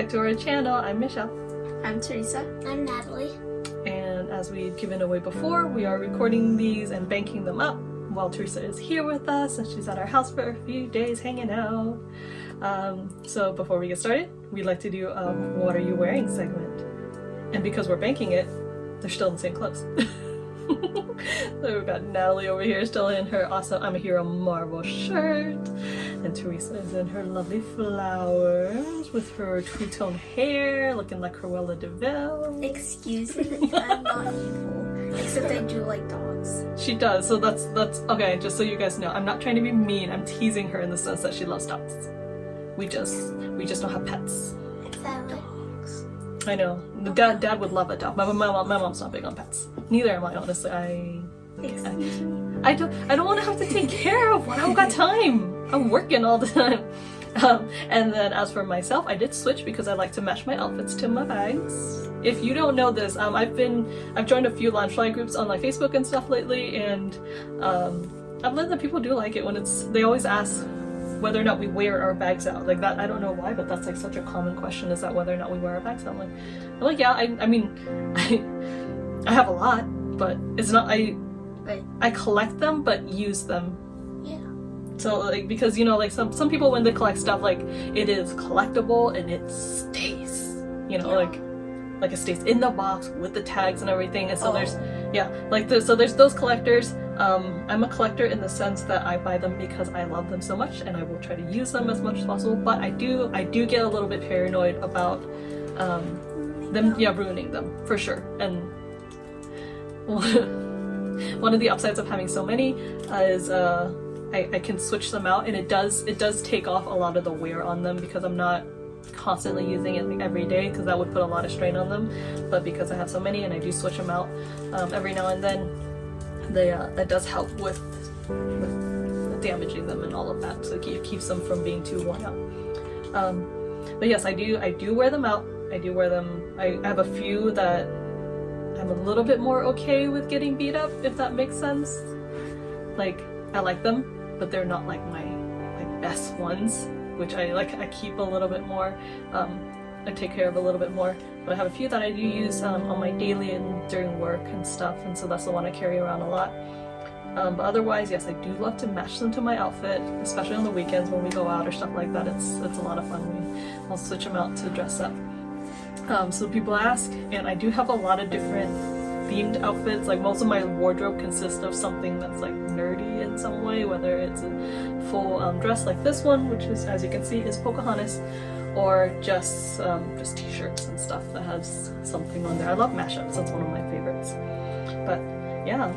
back to our channel. I'm Michelle. I'm Teresa. I'm Natalie. And as we've given away before, we are recording these and banking them up while Teresa is here with us and she's at our house for a few days hanging out. So before we get started, we'd like to do a What Are You Wearing segment. And because we're banking it, they're still in the same clothes. So we've got Natalie over here still in her awesome I'm a Hero Marvel shirt. And Teresa is in her lovely flowers with her two-tone hair looking like Cruella de Vil. Excuse me, I'm not evil. Except I do like dogs. She does, so that's okay, just so you guys know. I'm not trying to be mean, I'm teasing her in the sense that she loves dogs. We just don't have pets. Exactly. I know. Dad would love a dog. My mom's not big on pets. Neither am I, honestly. I don't want to have to take care of one. I don't got time. I'm working all the time. And then as for myself, I did switch because I like to match my outfits to my bags. If you don't know this, I've joined a few Loungefly groups on like Facebook and stuff lately, and I've learned that people do like it when they always ask whether or not we wear our bags out. Like that, I don't know why, but that's like such a common question, is that whether or not we wear our bags out. I'm like, yeah, I mean, I have a lot, but it's not, I collect them, but use them. Yeah. So like, because you know, like some people when they collect stuff, like it is collectible and it stays, you know, like it stays in the box with the tags and everything. And so there's those collectors. I'm a collector in the sense that I buy them because I love them so much and I will try to use them as much as possible, but I do get a little bit paranoid about them ruining them for sure. And one of the upsides of having so many is I can switch them out, and it does take off a lot of the wear on them because I'm not constantly using it like every day, because that would put a lot of strain on them. But because I have so many and I do switch them out every now and then, that does help with damaging them and all of that, so it keeps them from being too worn out. But yes, I do wear them out. I do wear them. I have a few that I'm a little bit more okay with getting beat up, if that makes sense. Like, I like them, but they're not like my best ones, which I keep a little bit more. I take care of a little bit more, but I have a few that I do use on my daily and during work and stuff, and so that's the one I carry around a lot. But otherwise, yes, I do love to match them to my outfit, especially on the weekends when we go out or stuff like that. It's a lot of fun. I'll switch them out to dress up. So people ask, and I do have a lot of different themed outfits. Like most of my wardrobe consists of something that's like nerdy in some way, whether it's a full dress like this one, which is, as you can see, is Pocahontas, or just t-shirts and stuff that has something on there. I love mashups, that's one of my favorites. But yeah,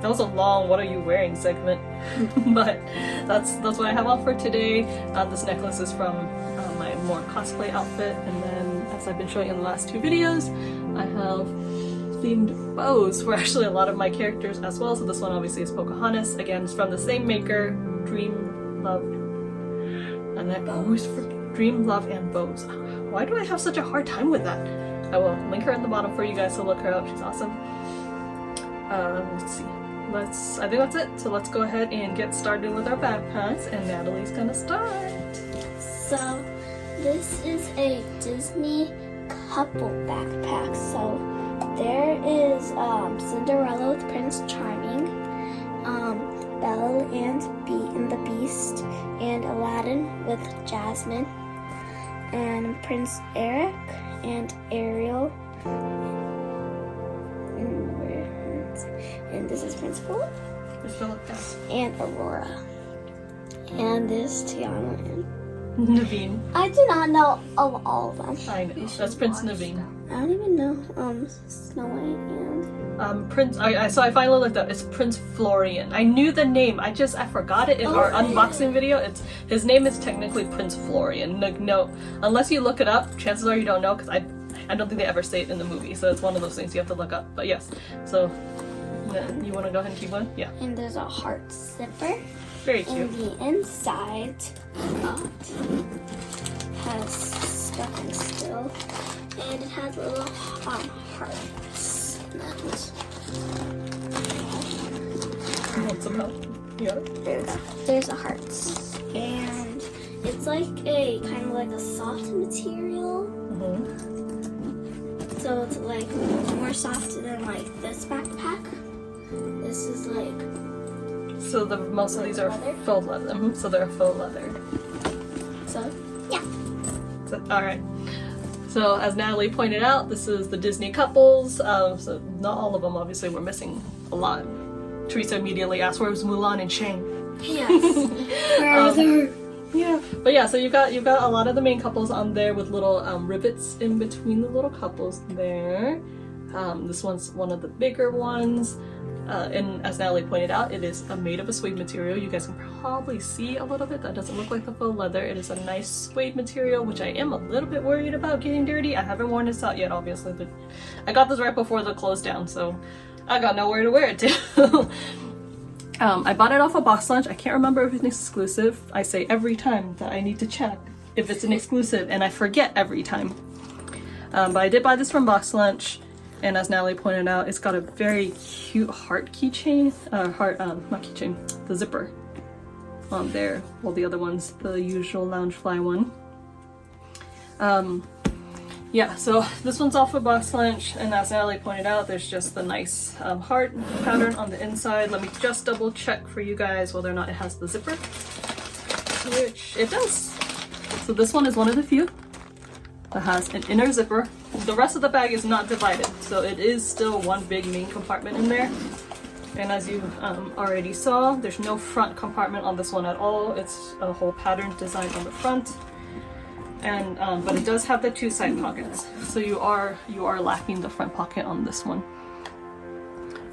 that was a long what are you wearing segment. But that's what I have on for today. This necklace is from my more cosplay outfit, and then as I've been showing in the last two videos, I have themed bows for actually a lot of my characters as well. So this one obviously is Pocahontas. Again, it's from the same maker, Dream Love, and that always for Dream Love and Bows. Why do I have such a hard time with that? I will link her in the bottom for you guys to look her up. She's awesome. Let's see. I think that's it. So let's go ahead and get started with our backpacks, and Natalie's gonna start. So this is a Disney couple backpack. So there is Cinderella with Prince Charming, Belle and the Beast, and Aladdin with Jasmine, and Prince Eric and Ariel, and this is Prince Philip, and Aurora, and this Tiana and Naveen. I do not know of all of them. I know. That's Prince Naveen. I don't even know Snow White and Prince. So I finally looked up. It's Prince Florian. I knew the name. I forgot it in our unboxing video. His name is technically Prince Florian. No, unless you look it up, chances are you don't know, because I don't think they ever say it in the movie. So it's one of those things you have to look up. But yes. So you want to go ahead and keep going? Yeah. And there's a heart zipper. Very cute. And the inside has stuff still, and it has little hearts. You want some help? Yeah. There's the hearts, and It's like a kind of like a soft material. So it's like more soft than like this backpack. This is like. So most of these are leather. faux leather. So they're faux leather. So yeah. So, all right. So as Natalie pointed out, this is the Disney couples. So not all of them, obviously, we're missing a lot. Teresa immediately asked, "Where was Mulan and Shang?" Yes. Where are they? Yeah, but yeah, so you've got a lot of the main couples on there with little rivets in between the little couples there. This one's one of the bigger ones, and as Natalie pointed out, it is made of a suede material. You guys can probably see a little bit. That doesn't look like the faux leather. It is a nice suede material, which I am a little bit worried about getting dirty. I haven't worn this out yet, obviously, but I got this right before the close down, so I got nowhere to wear it to. I bought it off of Box Lunch. I can't remember if it's exclusive. I say every time that I need to check if it's an exclusive, and I forget every time. But I did buy this from Box Lunch, and as Natalie pointed out, it's got a very cute heart keychain. Not keychain, the zipper on there. While the other one's the usual Loungefly one. Yeah, so this one's off of Box Lunch, and as Natalie pointed out, there's just the nice heart pattern on the inside. Let me just double check for you guys whether or not it has the zipper, which it does. So this one is one of the few that has an inner zipper. The rest of the bag is not divided, so it is still one big main compartment in there. And as you already saw, there's no front compartment on this one at all. It's a whole pattern design on the front. And but it does have the two side pockets, so you are lacking the front pocket on this one.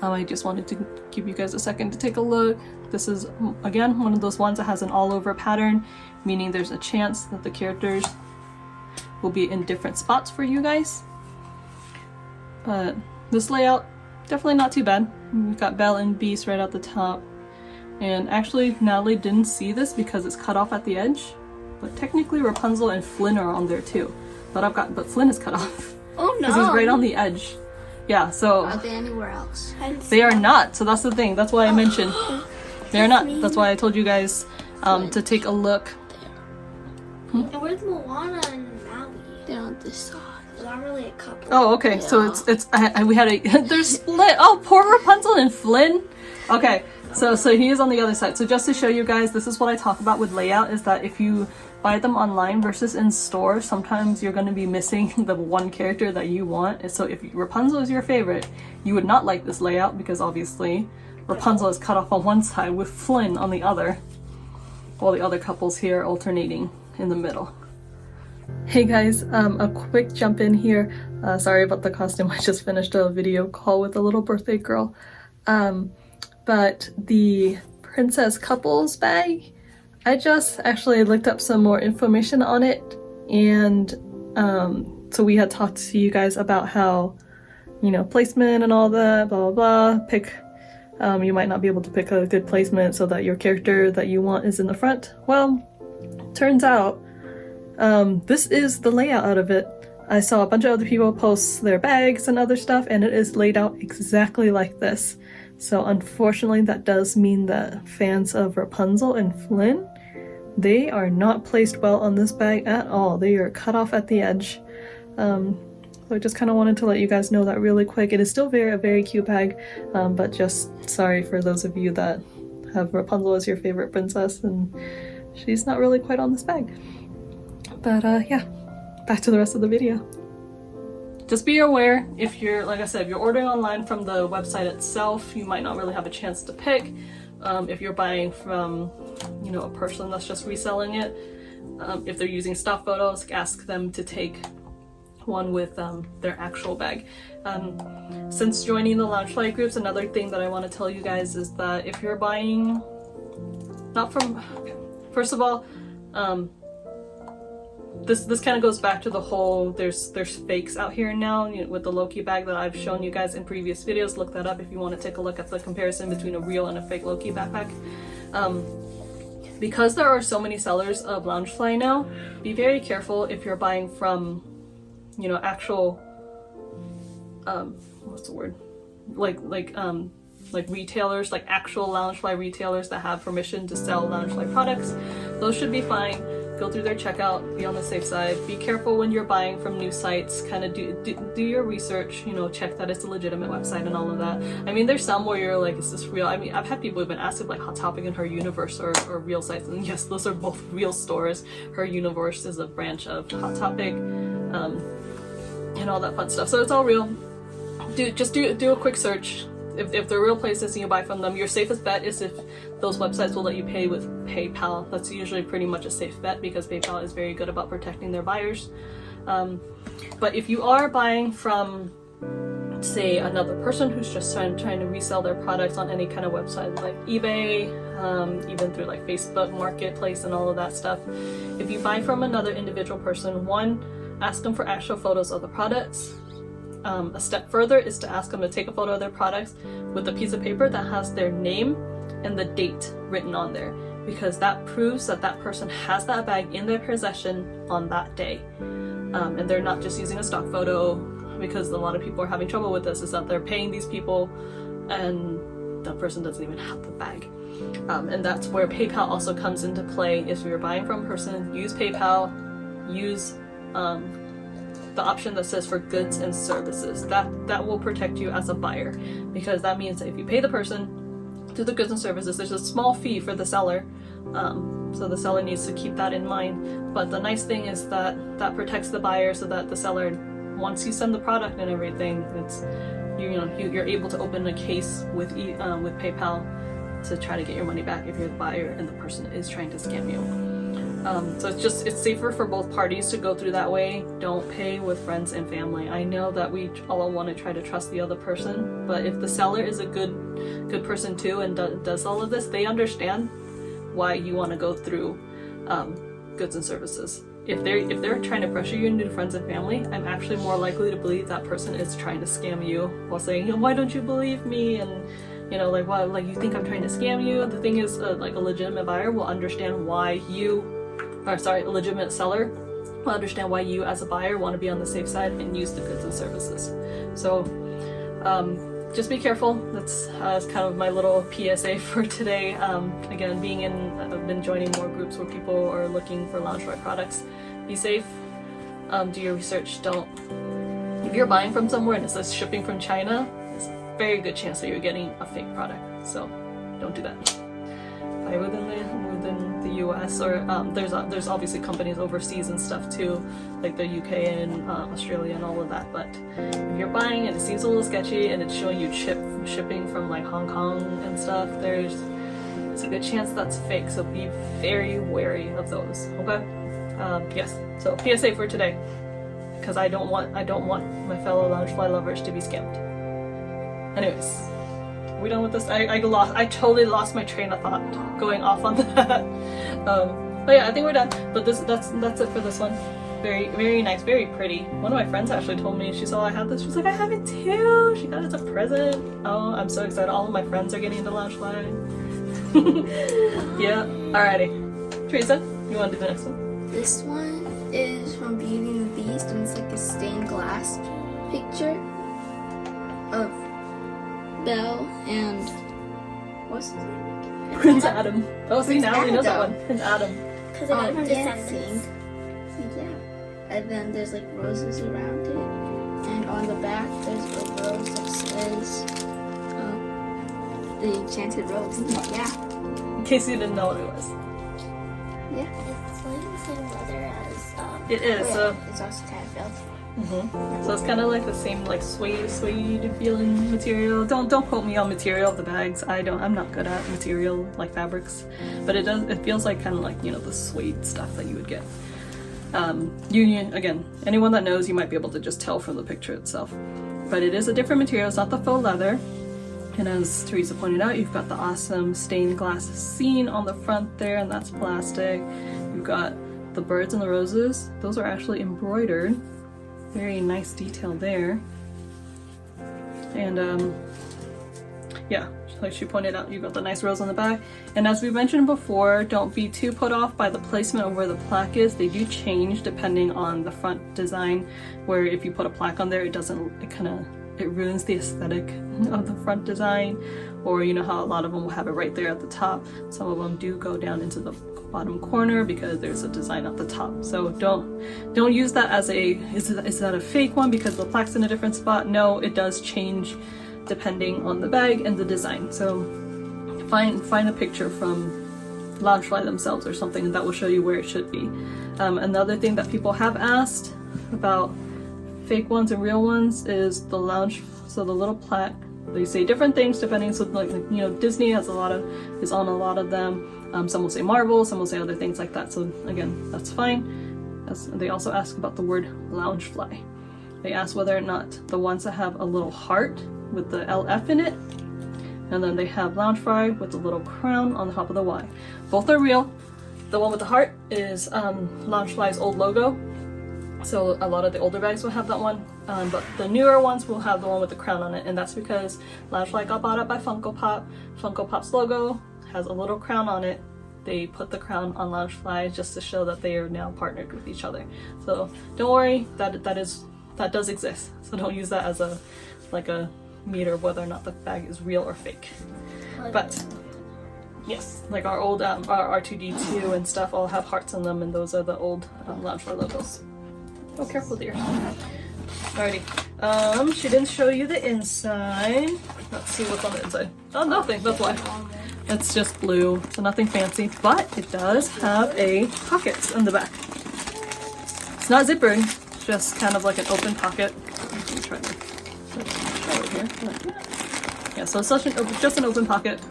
I just wanted to give you guys a second to take a look. This is again one of those ones that has an all-over pattern, meaning there's a chance that the characters will be in different spots for you guys. But this layout, definitely not too bad. We've got Belle and Beast right at the top, and actually Natalie didn't see this because it's cut off at the edge. But technically Rapunzel and Flynn are on there too. But Flynn is cut off. Oh no! Because he's right on the edge. Yeah, so... Are they anywhere else? They are not, so that's the thing. That's why I mentioned. They are not. That's why I told you guys to take a look. And where's Moana and Maui? They're on this side. There's not really a couple. Oh, okay. Yeah. So we had a... They're split! Oh, poor Rapunzel and Flynn! Okay, so he is on the other side. So just to show you guys, this is what I talk about with layout, is that if you buy them online versus in store, sometimes you're going to be missing the one character that you want. And so if Rapunzel is your favorite, you would not like this layout because obviously Rapunzel is cut off on one side with Flynn on the other, while the other couples here alternating in the middle. Hey guys, a quick jump in here. Sorry about the costume. I just finished a video call with a little birthday girl. But the princess couples bag, I just actually looked up some more information on it, and so we had talked to you guys about how, you know, placement and all that, blah blah blah. You might not be able to pick a good placement so that your character that you want is in the front. Well, turns out this is the layout out of it. I saw a bunch of other people post their bags and other stuff, and it is laid out exactly like this. So unfortunately, that does mean that fans of Rapunzel and Flynn, they are not placed well on this bag at all. They are cut off at the edge. So I just kind of wanted to let you guys know that really quick. It is still a very cute bag, but just sorry for those of you that have Rapunzel as your favorite princess, and she's not really quite on this bag. But yeah, back to the rest of the video. Just be aware, if you're, like I said, if you're ordering online from the website itself, you might not really have a chance to pick. If you're buying from, you know, a person that's just reselling it, if they're using stock photos, ask them to take one with their actual bag. Since joining the Loungefly groups, another thing that I want to tell you guys is that if you're buying, not from, first of all, this kind of goes back to the whole there's fakes out here now, you know, with the Loki bag that I've shown you guys in previous videos. Look that up if you want to take a look at the comparison between a real and a fake Loki backpack. Because there are so many sellers of Loungefly now, be very careful if you're buying from, you know, actual what's the word, like retailers, like actual Loungefly retailers that have permission to sell Loungefly products. Those should be fine. go through their checkout, be on the safe side. Be careful when you're buying from new sites. Kind of do your research, you know, check that it's a legitimate website and all of that. I mean, there's some where you're like, is this real? I mean, I've had people who've been asked if like Hot Topic and Her Universe or real sites, and yes, those are both real stores. Her Universe is a branch of Hot Topic, and all that fun stuff. So it's all real. Just do a quick search. If they're real places and you buy from them, your safest bet is if those websites will let you pay with PayPal. That's usually pretty much a safe bet because PayPal is very good about protecting their buyers. But if you are buying from, say, another person who's just trying to resell their products on any kind of website like eBay, even through like Facebook Marketplace and all of that stuff, if you buy from another individual person, one, ask them for actual photos of the products. A step further is to ask them to take a photo of their products with a piece of paper that has their name and the date written on there, because that proves that that person has that bag in their possession on that day. And they're not just using a stock photo, because a lot of people are having trouble with this, is that they're paying these people and the person doesn't even have the bag. And that's where PayPal also comes into play. If you're buying from a person, use PayPal, use the option that says for goods and services. That will protect you as a buyer, because that means that if you pay the person through the goods and services, there's a small fee for the seller, so the seller needs to keep that in mind. But the nice thing is that protects the buyer, so that the seller, once you send the product and everything, it's you're able to open a case with PayPal to try to get your money back if you're the buyer and the person is trying to scam you. So it's safer for both parties to go through that way. Don't pay with friends and family. I know that we all want to try to trust the other person, but if the seller is a good person too and does all of this, they understand why you want to go through goods and services. If they're trying to pressure you into friends and family, I'm actually more likely to believe that person is trying to scam you while saying, why don't you believe me? And like, well, like, you think I'm trying to scam you? The thing is, like, a legitimate buyer will understand why a legitimate seller will understand why you as a buyer want to be on the safe side and use the goods and services. So just be careful. That's kind of my little PSA for today. Again, I've been joining more groups where people are looking for Loungefly products. Be safe. Do your research. If you're buying from somewhere and it says shipping from China, there's a very good chance that you're getting a fake product. So don't do that. Buy within the US, or there's obviously companies overseas and stuff too, like the UK and Australia and all of that. But if you're buying and it seems a little sketchy and it's showing you shipping from like Hong Kong and stuff, there's a good chance that's fake. So be very wary of those. Okay. Yes. So PSA for today, because I don't want my fellow Loungefly lovers to be scammed. Anyways. We done with this? I totally lost my train of thought going off on that. But yeah, I think we're done. But that's it for this one. Very, very nice, very pretty. One of my friends actually told me, she saw I had this, she was like, I have it too. She got it as a present. Oh, I'm so excited. All of my friends are getting into Loungefly. Yeah, alrighty. Teresa, you want to do the next one? This one is from Beauty and the Beast, and it's like a stained glass picture of Belle and what's his name? Prince Adam. Oh, see, now he knows that one. Prince Adam. Because I got from dancing. Yeah. And then there's like roses around it, and on the back there's a rose that says the enchanted rose. Yeah. In case you didn't know what it was. Yeah. It's like the same leather as. It is. So it's also kind of felt. So it's kind of like the same like suede feeling material. Don't quote me on material of the bags. I'm not good at material like fabrics, but it feels like kind of like the suede stuff that you would get. Again, anyone that knows, you might be able to just tell from the picture itself. But it is a different material. It's not the faux leather. And as Teresa pointed out, you've got the awesome stained glass scene on the front there, and that's plastic. You've got the birds and the roses. Those are actually embroidered. Very nice detail there. And yeah, like she pointed out, you've got the nice rose on the back. And as we mentioned before, don't be too put off by the placement of where the plaque is. They do change depending on the front design, where if you put a plaque on there, it kind of it ruins the aesthetic of the front design. Or you know how a lot of them will have it right there at the top. Some of them do go down into the bottom corner because there's a design at the top. So don't use that as a, is that a fake one because the plaque's in a different spot? No, it does change depending on the bag and the design. So find a picture from Loungefly themselves or something that will show you where it should be. Another thing that people have asked about fake ones and real ones is the so the little plaque. They say different things depending. So like you know, Disney is on a lot of them. Some will say Marvel, some will say other things like that. So again, that's fine. They also ask about the word Loungefly. They ask whether or not the ones that have a little heart with the LF in it, and then they have Loungefly with a little crown on the top of the Y. Both are real. The one with the heart is Loungefly's old logo. So a lot of the older bags will have that one, but the newer ones will have the one with the crown on it, and that's because Loungefly got bought up by Funko Pop. Funko Pop's logo has a little crown on it. They put the crown on Loungefly just to show that they are now partnered with each other. So don't worry, that does exist. So don't use that as a meter of whether or not the bag is real or fake. But yes, like our old our R2D2 and stuff all have hearts on them, and those are the old Loungefly logos. Oh, careful, dear. Alrighty. She didn't show you the inside. Let's see what's on the inside. Oh, nothing. That's why. It's just blue, so nothing fancy. But it does have a pocket in the back. It's not zippered. It's just kind of like an open pocket. Let me try to show it here. Yeah, so it's just an open pocket.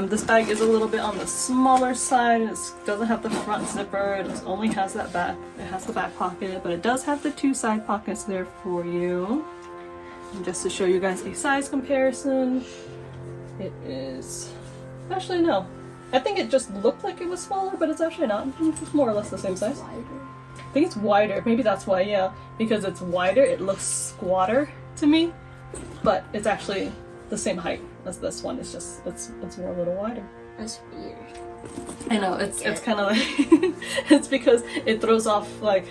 This bag is a little bit on the smaller side. It doesn't have the front zipper. It only has that back. It has the back pocket, but it does have the two side pockets there for you. And just to show you guys a size comparison, it is actually no. I think it just looked like it was smaller, but it's actually not. It's more or less the same size. I think it's wider. Maybe that's why. Yeah, because it's wider, it looks squatter to me, but it's actually the same height as this one. It's just it's more a little wider. That's weird. I know, it's kind of like it's because it throws off like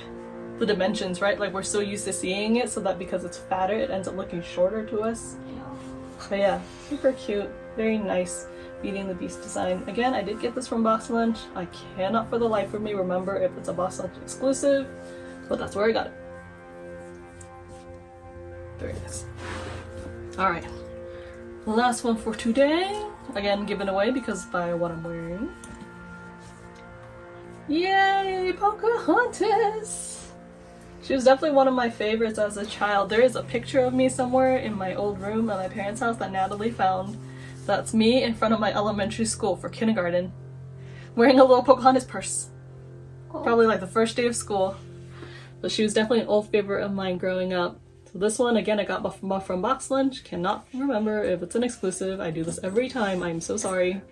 the dimensions, right? Like we're so used to seeing it, so that because it's fatter, it ends up looking shorter to us. But yeah, super cute, very nice Beauty and the Beast design. Again, I did get this from Box Lunch. I cannot for the life of me remember if it's a Box Lunch exclusive, but that's where I got it. Very nice. Alright. The last one for today, again given away because by what I'm wearing. Yay, Pocahontas! She was definitely one of my favorites as a child. There is a picture of me somewhere in my old room at my parents' house that Natalie found. That's me in front of my elementary school for kindergarten, wearing a little Pocahontas purse. Probably like the first day of school. But she was definitely an old favorite of mine growing up. So this one, again, I got from Box Lunch. Cannot remember if it's an exclusive. I do this every time. I'm so sorry.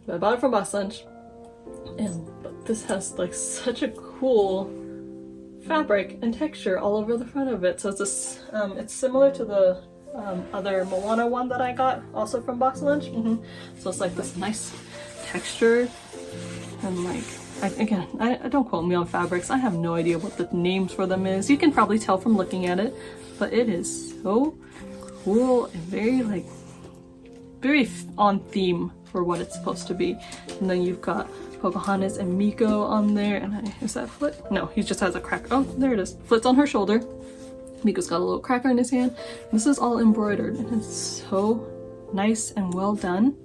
But I bought it from Box Lunch. But this has like such a cool fabric and texture all over the front of it. So it's similar to the other Moana one that I got also from Box Lunch. So it's like this nice texture and like I don't quote me on fabrics. I have no idea what the names for them is. You can probably tell from looking at it, but it is so cool and very on theme for what it's supposed to be. And then you've got Pocahontas and Meeko on there. And is that Flit? No, he just has a crack. Oh, there it is. Flit's on her shoulder. Meeko's got a little cracker in his hand. This is all embroidered and it's so nice and well done.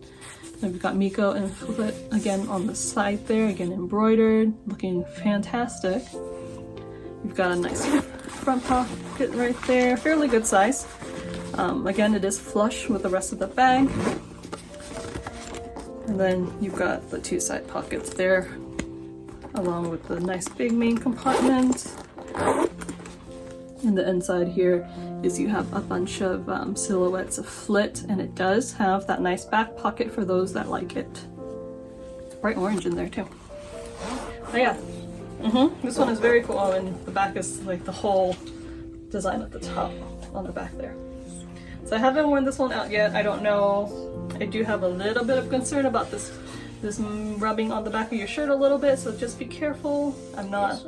Then we've got Meeko and Flit again on the side there, again embroidered, looking fantastic. You've got a nice front pocket right there, fairly good size. Again, it is flush with the rest of the bag. And then you've got the two side pockets there, along with the nice big main compartment. And the inside here is you have a bunch of silhouettes of Flit, and it does have that nice back pocket for those that like it. Bright orange in there too. Oh yeah, this one is very cool, and the back is like the whole design at the top on the back there. So I haven't worn this one out yet. I don't know. I do have a little bit of concern about this rubbing on the back of your shirt a little bit, so just be careful. I'm not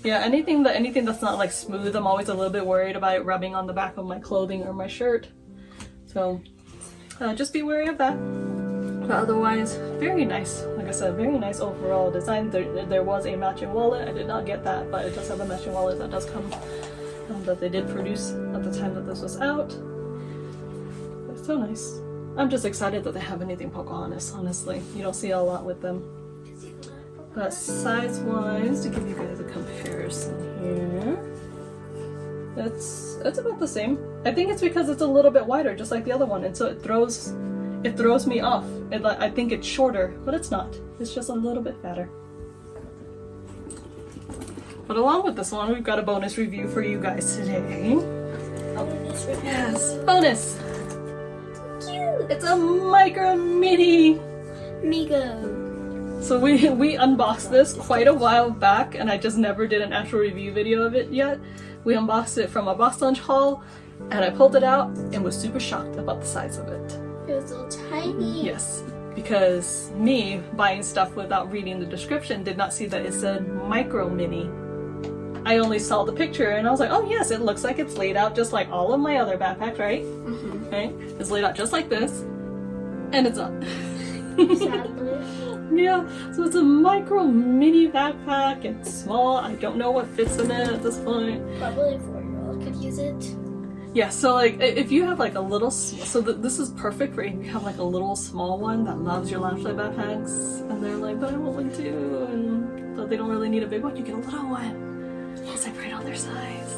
Yeah, anything that's not like smooth, I'm always a little bit worried about it rubbing on the back of my clothing or my shirt. So just be wary of that. But otherwise, very nice. Like I said, very nice overall design. There was a matching wallet. I did not get that, but it does have a matching wallet that does come, that they did produce at the time that this was out. It's so nice. I'm just excited that they have anything Pocahontas, honestly. You don't see a lot with them. But size-wise, to give you guys a comparison here, it's about the same. I think it's because it's a little bit wider, just like the other one, and so it throws me off. I think it's shorter, but it's not. It's just a little bit fatter. But along with this one, we've got a bonus review for you guys today. Bonus review. Yes, bonus. Cute. It's a micro mini Meeko. So we unboxed this quite a while back, and I just never did an actual review video of it yet. We unboxed it from a box lunch haul, and I pulled it out and was super shocked about the size of it. It was so tiny. Yes, because me buying stuff without reading the description did not see that it said micro mini. I only saw the picture and I was like, oh yes, it looks like it's laid out just like all of my other backpacks, right? Mm-hmm. Right? It's laid out just like this, and it's not. Sadly. Yeah, so it's a micro mini backpack. It's small. I don't know what fits in it at this point. Probably a 4-year-old could use it. Yeah, so like if you have like a little, this is perfect for if you have like a little small one that loves your Loungefly backpacks, and they're like, but I want one too, and but they don't really need a big one. You get a little one. It's like right on their size.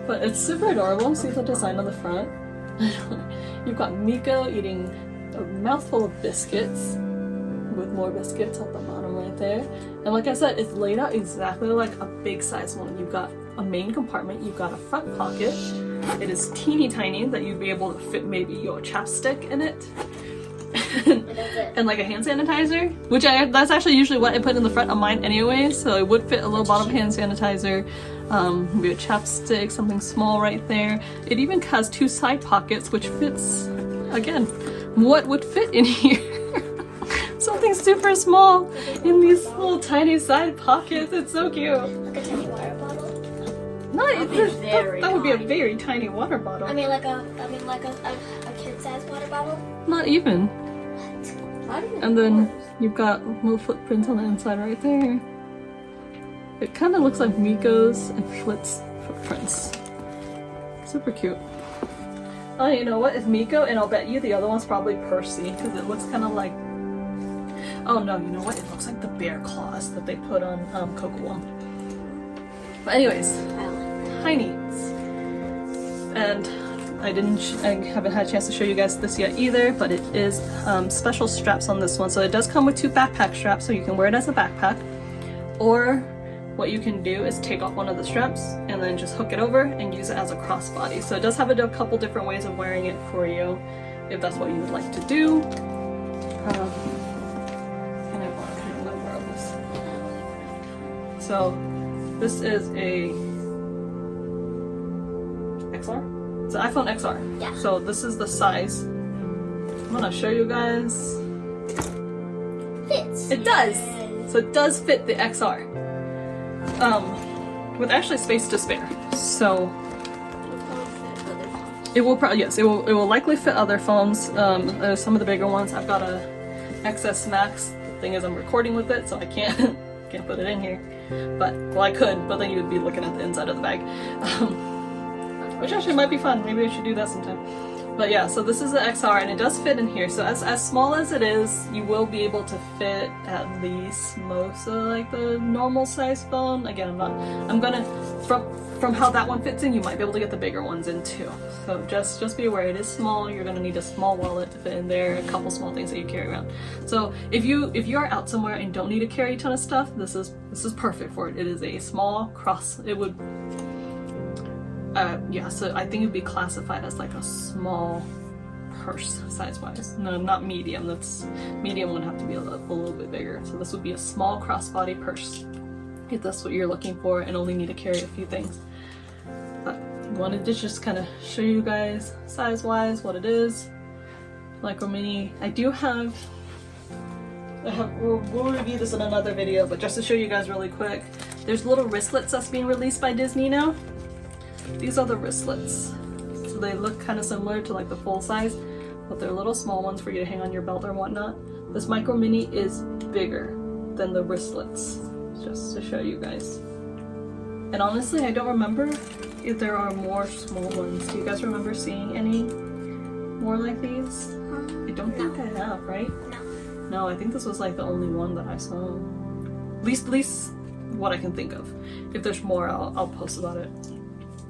But it's super adorable. See the design on the front. You've got Meeko eating a mouthful of biscuits, with more biscuits at the bottom right there. And like I said, it's laid out exactly like a big size one. You've got a main compartment, you've got a front pocket. It is teeny tiny that you'd be able to fit maybe your chapstick in it. And like a hand sanitizer, which that's actually usually what I put in the front of mine anyway, so it would fit a little bottle of hand sanitizer, maybe a chapstick, something small right there. It even has 2 side pockets, which fits, again, what would fit in here? Something super small in these little tiny side pockets. It's so cute. Like a tiny water bottle. No, that would be a very tiny water bottle. I mean like a kid-sized water bottle. Not even. What? And then you've got little footprints on the inside right there. It kind of looks like Meeko's and Flit's footprints. Super cute. Oh, you know what? It's Meeko, and I'll bet you the other one's probably Percy, because it looks kind of like. Oh no, you know what? It looks like the bear claws that they put on Cocoa. But anyways, tiny. And I haven't had a chance to show you guys this yet either, but it is special straps on this one. So it does come with 2 backpack straps, so you can wear it as a backpack. Or what you can do is take off one of the straps and then just hook it over and use it as a crossbody. So it does have a couple different ways of wearing it for you, if that's what you would like to do. So this is a XR? It's an iPhone XR. Yeah. So this is the size. I'm gonna show you guys. Fits. It does. So it does fit the XR. With actually space to spare. So it will probably, yes, it will likely fit other phones. Some of the bigger ones. I've got a XS Max. The thing is, I'm recording with it, so I can't put it in here. But well, I could, but then you would be looking at the inside of the bag, which actually might be fun. Maybe I should do that sometime. But yeah, so this is the XR, and it does fit in here. So as small as it is, you will be able to fit at least most of like the normal size phone. Again, I'm gonna from how that one fits in, you might be able to get the bigger ones in too. So just be aware, it is small. You're gonna need a small wallet to fit in there, a couple small things that you carry around. So if you are out somewhere and don't need to carry a ton of stuff, this is perfect for it. It is a small cross. It would. Yeah, so I think it would be classified as like a small purse size-wise. No, not medium. Medium would have to be a little bit bigger. So this would be a small crossbody purse, if that's what you're looking for and only need to carry a few things. But I wanted to just kind of show you guys size-wise what it is. Micro Mini. We'll review this in another video, but just to show you guys really quick, There's little wristlets that's being released by Disney now. These are the wristlets. So they look kind of similar to like the full size, but they're little small ones for you to hang on your belt or whatnot. This micro mini is bigger than the wristlets, just to show you guys. And honestly, I don't remember if there are more small ones. Do you guys remember seeing any more like these? I don't think I have, right? No. No, I think this was like the only one that I saw. At least what I can think of. If there's more, I'll post about it.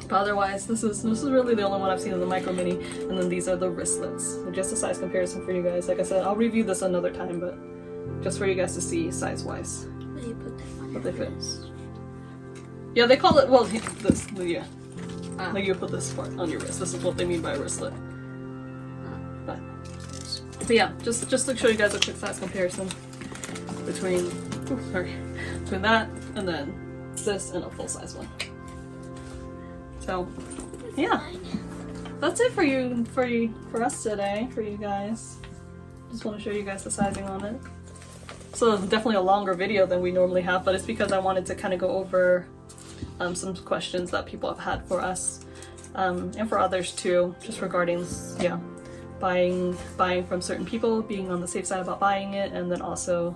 But otherwise, this is really the only one I've seen of the micro mini. And then these are the wristlets. So just a size comparison for you guys. Like I said, I'll review this another time, but just for you guys to see size-wise. Will you put that on What your they fit. wrist? Yeah, they call it, well, this, yeah. Like you put this part on your wrist. This is what they mean by a wristlet. But yeah, just to show you guys a quick size comparison between that and then this and a full size one. So yeah, that's it for us today, for you guys. Just want to show you guys the sizing on it. So definitely a longer video than we normally have, but it's because I wanted to kind of go over some questions that people have had for us, and for others too, just regarding buying from certain people, being on the safe side about buying it, and then also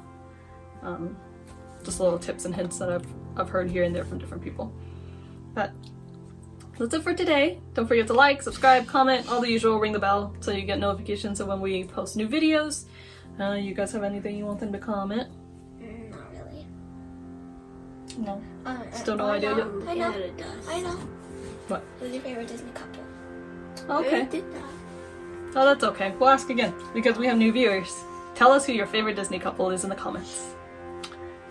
just little tips and hints that I've heard here and there from different people. But that's it for today. Don't forget to like, subscribe, comment, all the usual, ring the bell so you get notifications of when we post new videos. You guys have anything you want them to comment? Not really. No? Still no idea yet? I know. Yeah, it does. I know. What? Who's your favorite Disney couple? Okay. I did that. Oh, that's okay. We'll ask again because we have new viewers. Tell us who your favorite Disney couple is in the comments.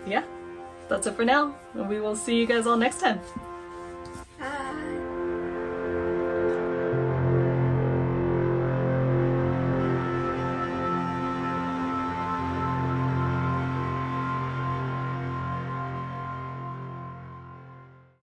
Yeah, that's it for now, and we will see you guys all next time.